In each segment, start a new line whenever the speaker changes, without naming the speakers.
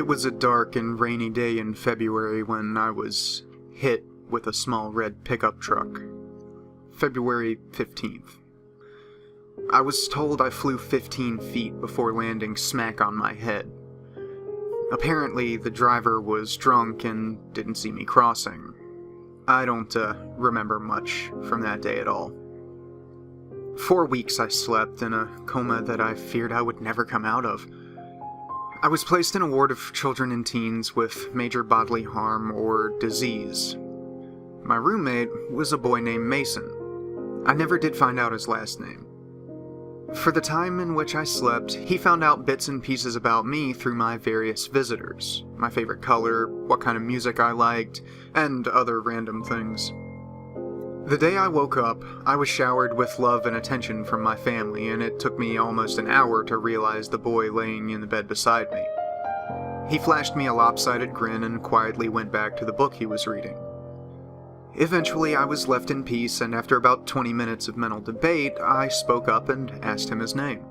It was a dark and rainy day in February when I was hit with a small red pickup truck. February 15th. I was told I flew 15 feet before landing smack on my head. Apparently, the driver was drunk and didn't see me crossing. I don't remember much from that day at all. 4 weeks I slept in a coma that I feared I would never come out of. I was placed in a ward of children and teens with major bodily harm or disease. My roommate was a boy named Mason. I never did find out his last name. For the time in which I slept, he found out bits and pieces about me through my various visitors, my favorite color, what kind of music I liked, and other random things. The day I woke up, I was showered with love and attention from my family, and it took me almost an hour to realize the boy laying in the bed beside me. He flashed me a lopsided grin and quietly went back to the book he was reading. Eventually, I was left in peace, and after about 20 minutes of mental debate, I spoke up and asked him his name.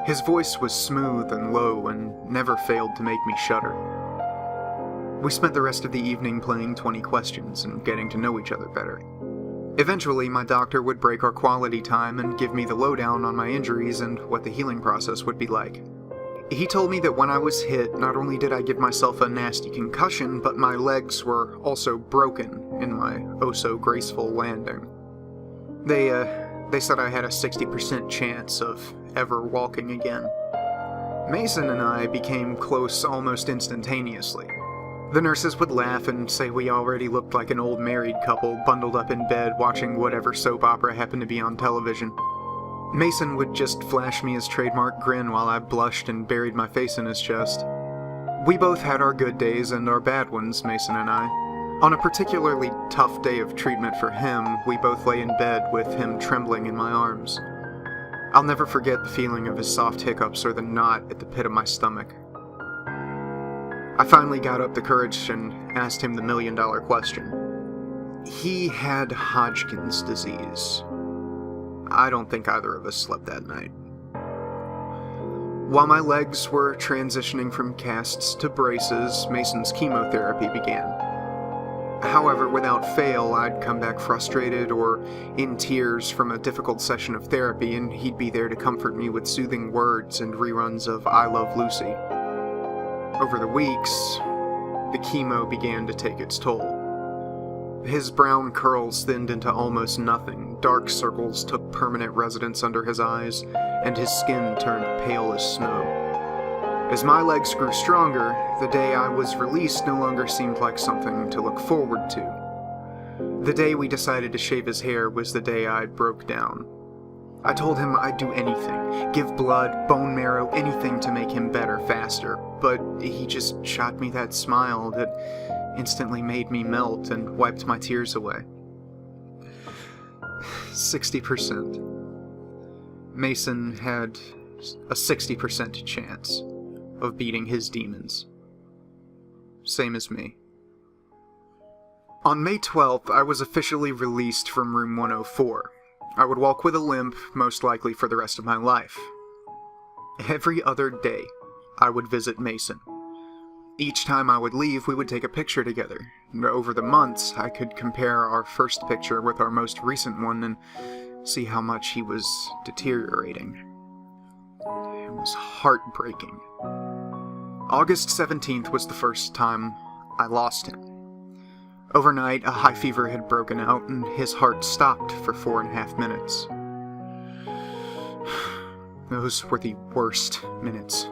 His voice was smooth and low and never failed to make me shudder. We spent the rest of the evening playing 20 questions and getting to know each other better. Eventually, my doctor would break our quality time and give me the lowdown on my injuries and what the healing process would be like. He told me that when I was hit, not only did I give myself a nasty concussion, but my legs were also broken in my oh-so-graceful landing. They said I had a 60% chance of ever walking again. Mason and I became close almost instantaneously. The nurses would laugh and say we already looked like an old married couple bundled up in bed watching whatever soap opera happened to be on television. Mason would just flash me his trademark grin while I blushed and buried my face in his chest. We both had our good days and our bad ones, Mason and I. On a particularly tough day of treatment for him, we both lay in bed with him trembling in my arms. I'll never forget the feeling of his soft hiccups or the knot at the pit of my stomach. I finally got up the courage and asked him the million-dollar question. He had Hodgkin's disease. I don't think either of us slept that night. While my legs were transitioning from casts to braces, Mason's chemotherapy began. However, without fail, I'd come back frustrated or in tears from a difficult session of therapy, and he'd be there to comfort me with soothing words and reruns of I Love Lucy. Over the weeks, the chemo began to take its toll. His brown curls thinned into almost nothing, dark circles took permanent residence under his eyes, and his skin turned pale as snow. As my legs grew stronger, the day I was released no longer seemed like something to look forward to. The day we decided to shave his hair was the day I broke down. I told him I'd do anything, give blood, bone marrow, anything to make him better faster, but he just shot me that smile that instantly made me melt and wiped my tears away. 60%. Mason had a 60% chance of beating his demons. Same as me. On May 12th, I was officially released from room 104. I would walk with a limp, most likely for the rest of my life. Every other day, I would visit Mason. Each time I would leave, we would take a picture together. Over the months, I could compare our first picture with our most recent one and see how much he was deteriorating. It was heartbreaking. August 17th was the first time I lost him. Overnight, a high fever had broken out, and his heart stopped for 4.5 minutes. Those were the worst minutes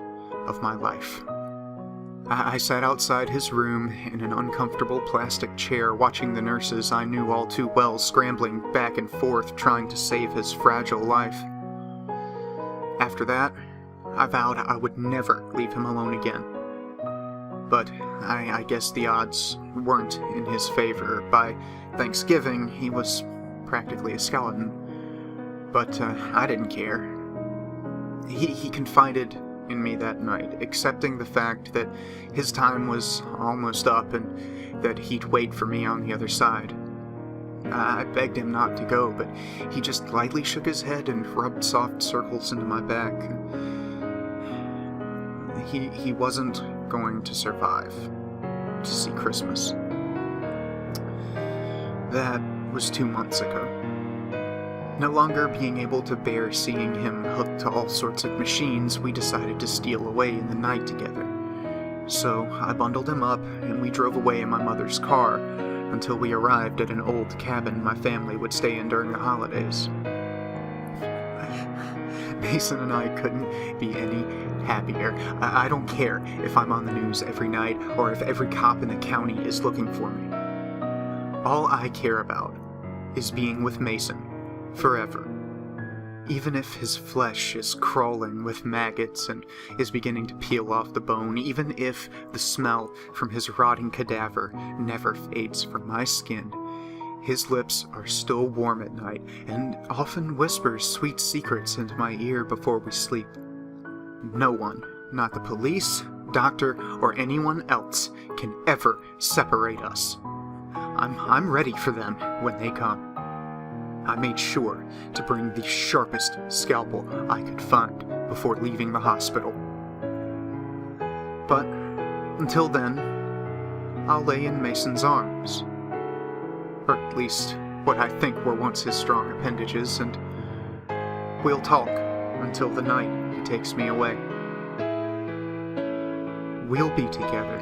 of my life. I sat outside his room in an uncomfortable plastic chair watching the nurses I knew all too well scrambling back and forth trying to save his fragile life. After that, I vowed I would never leave him alone again. But I guess the odds weren't in his favor. By Thanksgiving, he was practically a skeleton. But I didn't care. He confided in me that night, accepting the fact that his time was almost up and that he'd wait for me on the other side. I begged him not to go, but he just lightly shook his head and rubbed soft circles into my back. he wasn't going to survive to see Christmas. That was 2 months ago. No longer being able to bear seeing him hooked to all sorts of machines, we decided to steal away in the night together. So I bundled him up, and we drove away in my mother's car until we arrived at an old cabin my family would stay in during the holidays. Mason and I couldn't be any happier. I don't care if I'm on the news every night or if every cop in the county is looking for me. All I care about is being with Mason forever. Even if his flesh is crawling with maggots and is beginning to peel off the bone, even if the smell from his rotting cadaver never fades from my skin, his lips are still warm at night and often whispers sweet secrets into my ear before we sleep. No one, not the police, doctor, or anyone else, can ever separate us. I'm ready for them when they come. I made sure to bring the sharpest scalpel I could find before leaving the hospital. But until then, I'll lay in Mason's arms. Or at least what I think were once his strong appendages, and we'll talk until the night he takes me away. We'll be together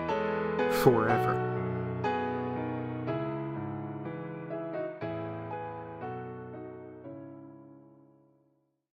forever.